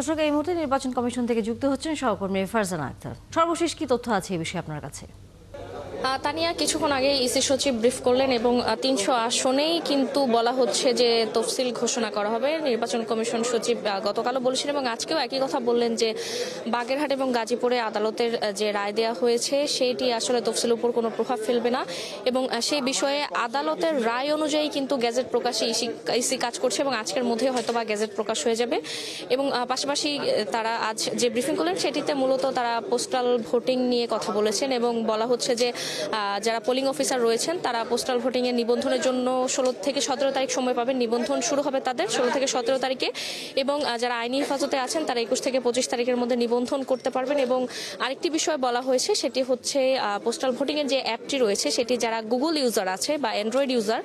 দর্শক, এই মুহূর্তে নির্বাচন কমিশন থেকে যুক্ত হচ্ছেন সহকর্মী ফারজানা আক্তার। সর্বশেষ কি তথ্য আছে এই বিষয়ে আপনার কাছে? তানিয়া, কিছুক্ষণ আগে ইসি সচিব ব্রিফ করলেন এবং ৩০০ আসনেই কিন্তু বলা হচ্ছে যে তফসিল ঘোষণা করা হবে। নির্বাচন কমিশন সচিব গতকালও বলেছিলেন এবং আজকেও একই কথা বললেন যে বাগেরহাট এবং গাজীপুরে আদালতের যে রায় দেওয়া হয়েছে সেটি আসলে তফসিলের উপর কোনো প্রভাব ফেলবে না এবং সেই বিষয়ে আদালতের রায় অনুযায়ী কিন্তু গেজেট প্রকাশে ইসি কাজ করছে এবং আজকের মধ্যে হয়তোবা গেজেট প্রকাশ হয়ে যাবে। এবং পাশাপাশি তারা আজ যে ব্রিফিং করলেন সেটিতে মূলত তারা পোস্টাল ভোটিং নিয়ে কথা বলেছেন এবং বলা হচ্ছে যে যারা পোলিং অফিসার রয়েছেন তারা পোস্টাল ভোটিং এর নিবন্ধনের জন্য 16 থেকে 17 তারিখ সময় পাবেন। নিবন্ধন শুরু হবে তাদের 16 থেকে 17 তারিখে এবং যারা আইনি হেফাজতে আছেন তারা 21 থেকে 25 তারিখের মধ্যে নিবন্ধন করতে পারবেন। এবং আরেকটি বিষয় বলা হয়েছে সেটি হচ্ছে পোস্টাল ভোটিং এর যে অ্যাপটি রয়েছে সেটি যারা গুগল ইউজার আছে বা অ্যান্ড্রয়েড ইউজার,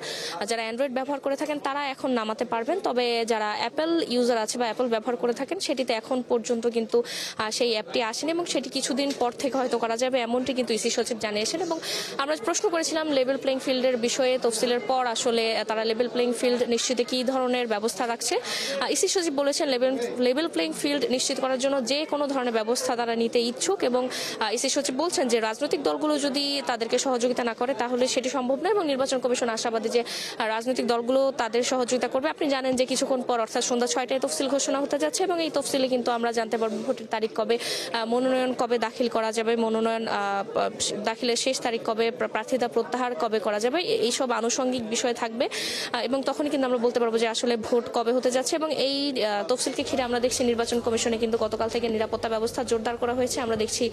যারা অ্যান্ড্রয়েড ব্যবহার করে থাকেন তারা এখন নামাতে পারবেন। তবে যারা অ্যাপেল ইউজার আছে বা অ্যাপল ব্যবহার করে থাকেন সেটিতে এখন পর্যন্ত কিন্তু সেই অ্যাপটি আসেনি এবং সেটি কিছুদিন পর থেকে হয়তো করা যাবে, এমনটি কিন্তু ইসি সচিব জানিয়েছেন। এবং আমরা প্রশ্ন করেছিলাম লেভেল প্লেইং ফিল্ডের বিষয়ে, তফসিলের পর আসলে তারা লেভেল প্লেইং ফিল্ড নিশ্চিতে কী ধরনের ব্যবস্থা রাখছে। ইসি সচিব বলেছেন লেভেল প্লেইং ফিল্ড নিশ্চিত করার জন্য যে কোনো ধরনের ব্যবস্থা তারা নিতে ইচ্ছুক এবং ইসি সচিব বলছেন যে রাজনৈতিক দলগুলো যদি তাদেরকে সহযোগিতা না করে তাহলে সেটি সম্ভব না এবং নির্বাচন কমিশন আশাবাদী যে রাজনৈতিক দলগুলো তাদের সহযোগিতা করবে। আপনি জানেন যে কিছুক্ষণ পর অর্থাৎ সন্ধ্যা 6টায় তফসিল ঘোষণা হতে যাচ্ছে এবং এই তফসিলে কিন্তু আমরা জানতে পারবো ভোটের তারিখ কবে, মনোনয়ন কবে দাখিল করা যাবে, মনোনয়ন দাখিলের শেষ তারিখ কবে, প্রার্থিতা প্রত্যাহার কবে করা যাবে, এইসব আনুষঙ্গিক বিষয় থাকবে এবং তখনই কিন্তু আমরা বলতে পারবো যে আসলে ভোট কবে হতে যাচ্ছে। এবং এই তফসিলকে ঘিরে আমরা দেখছি নির্বাচন কমিশনে কিন্তু গতকাল থেকে নিরাপত্তা ব্যবস্থা জোরদার করা হয়েছে। আমরা দেখছি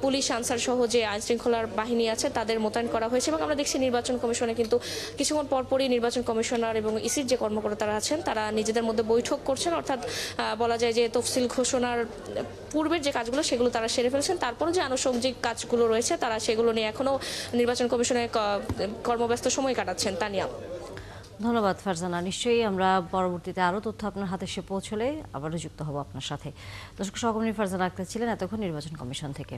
পুলিশ, আনসার সহ যে আইন শৃঙ্খলার বাহিনী আছে তাদের মোতায়েন করা হয়েছে এবং আমরা দেখছি নির্বাচন কমিশনে কিন্তু কিছুক্ষণ পরপরই নির্বাচন কমিশনার এবং ইসির যে কর্মকর্তারা আছেন তারা নিজেদের মধ্যে বৈঠক করছেন। অর্থাৎ বলা যায় যে তফসিল ঘোষণার পূর্বের যে কাজগুলো সেগুলো তারা সেরে ফেলছেন, তারপরে যে আনুষঙ্গিক কাজগুলো রয়েছে তারা সেগুলো নিয়ে এখনো নির্বাচন কমিশনে কর্মব্যস্ত সময় কাটাচ্ছেন। তানিয়া, ধন্যবাদ ফারজানা। নিশ্চয়ই আমরা পরবর্তীতে আরও তথ্য আপনার হাতে এসে পৌঁছলে আবারও যুক্ত হব আপনার সাথে। দর্শক, সহকর্মী ফারজানা আক্তার ছিলেন এতক্ষণ নির্বাচন কমিশন থেকে।